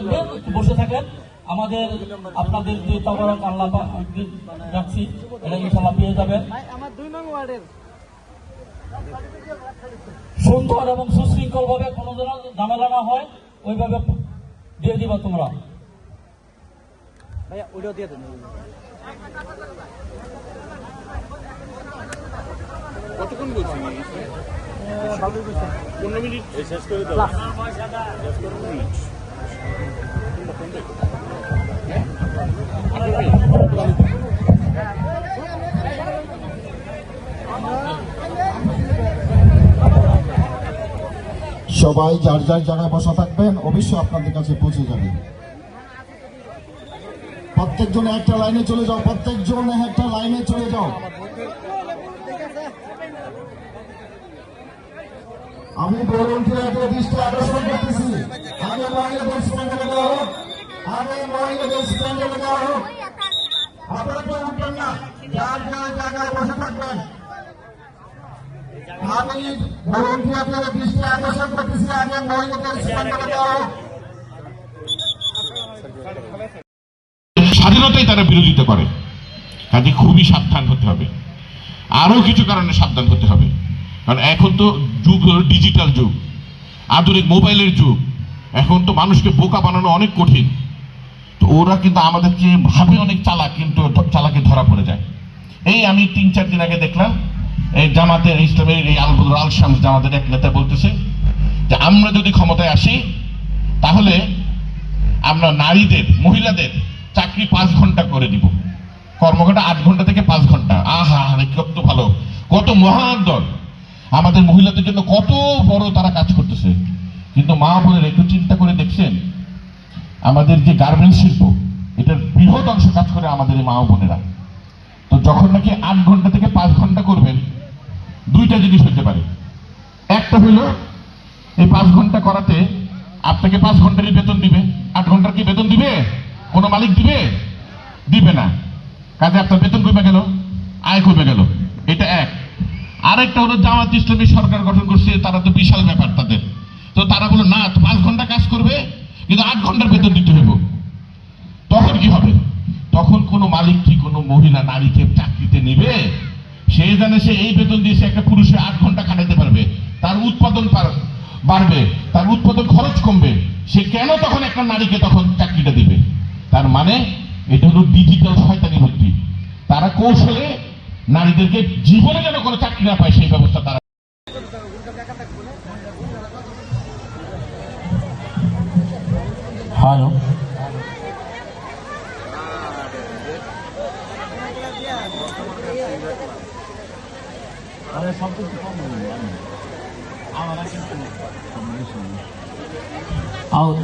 লাগবে, একটু বসে থাকেন। আমাদের আপনাদের যে তবরক আল্লাহ রাখছি, এটা ইনশাআল্লাহ পেয়ে যাবেন। আমার 2 নং ওয়ার্ডের সুন্দর এবং সুশৃঙ্খল ভাবে কোনো যেন ঝামেলা না হয়, ওইভাবে দিয়ে দিবা তোমরা। ভাইয়া ওইটাও দিয়ে দেন। কতক্ষণ বলছি? 15 মিনিট শেষ করে দাও। সবাই যার যার জায়গায় বসা থাকবেন, অবশ্যই আপনাদের কাছে পৌঁছে যাবে। প্রত্যেকজন একটা লাইনে চলে যাও, প্রত্যেকজন একটা লাইনে চলে যাও। আমি ভলান্টিয়ারদের দৃষ্টি আকর্ষণ করতেছি, আগে মহিলাদের স্ট্যান্ডে দেওয়া হোক, আগে মহিলাদের স্ট্যান্ডে দেওয়া হোক। আপনারা কেউ উঠবেন না, যার যার জায়গায় বসে থাকবেন। আমি ভলান্টিয়ারদের দৃষ্টি আকর্ষণ করতেছি, আগে মহিলাদের স্ট্যান্ডে দেওয়া হোক। স্বাধীনতাই তারা বিরোধিতা করে, কাজে খুবই সাবধান হতে হবে। আরো কিছু কারণে সাবধান হতে হবে, কারণ এখন তো যুগ হলো ডিজিটাল যুগ, আধুনিক মোবাইলের যুগ। এখন তো মানুষকে বোকা বানানো অনেক কঠিন। তো ওরা কিন্তু আমাদেরকে ভাবে অনেক চালাক, কিন্তু চালাকে ধরা পড়ে যায়। এই আমি 3-4 দিন আগে দেখলাম, এই জামাতের ইসলামের এই আল বদর আল শামস জামাতের এক নেতা বলতেছে যে আমরা যদি ক্ষমতায় আসি তাহলে আমরা নারীদের, মহিলাদের চাকরি 5 ঘন্টা করে দিব, কর্মঘণ্টা 8 ঘন্টা থেকে 5 ঘন্টা। আহা, কত ভালো, কত মহান দল, আমাদের মহিলাদের জন্য কত বড় তারা কাজ করতেছে। কিন্তু মা বোনের একটু চিন্তা করে দেখছেন, আমাদের যে গার্মেন্টস শিল্প, এটার বৃহৎ অংশ কাজ করে আমাদের এই মা বোনেরা। তো যখন নাকি 8 ঘন্টা থেকে 5 ঘন্টা করবেন, 2টা জিনিস হতে পারে। একটা হলো এই 5 ঘন্টা করাতে আপনাকে 5 ঘন্টারই বেতন দিবে, 8 ঘন্টার কি বেতন দিবে? কোনো মালিক দিবে না। কাজে আপনার বেতন কমে গেল, আয় কমে গেল, এটা এক। আরেকটা হলো জামাত ইসলামী সরকার গঠন করছে, তারা তো বিশাল ব্যাপার তাদের। তো তারা বলো না, 5 ঘন্টা কাজ করবে কিন্তু 8 ঘন্টার বেতন দিতে হবে। তখন কি হবে? তখন কোনো মালিক কি কোনো মহিলা নারীকে চাকরিতে নিবে? সে জানে সে এই বেতন দিয়ে সে একটা পুরুষে 8 ঘন্টা খাটাইতে পারবে, তার উৎপাদন বাড়বে, তার উৎপাদন খরচ কমবে। সে কেন তখন একটা নারীকে তখন চাকরিটা দিবে? তার মানে এটা হলো ডিজিটাল শয়তানি বুদ্ধি। তারা কৌশলে নারীদেরকে জীবনে যেন কোনো চাকরি না পায় সেই ব্যবস্থা তারা। Hello, out.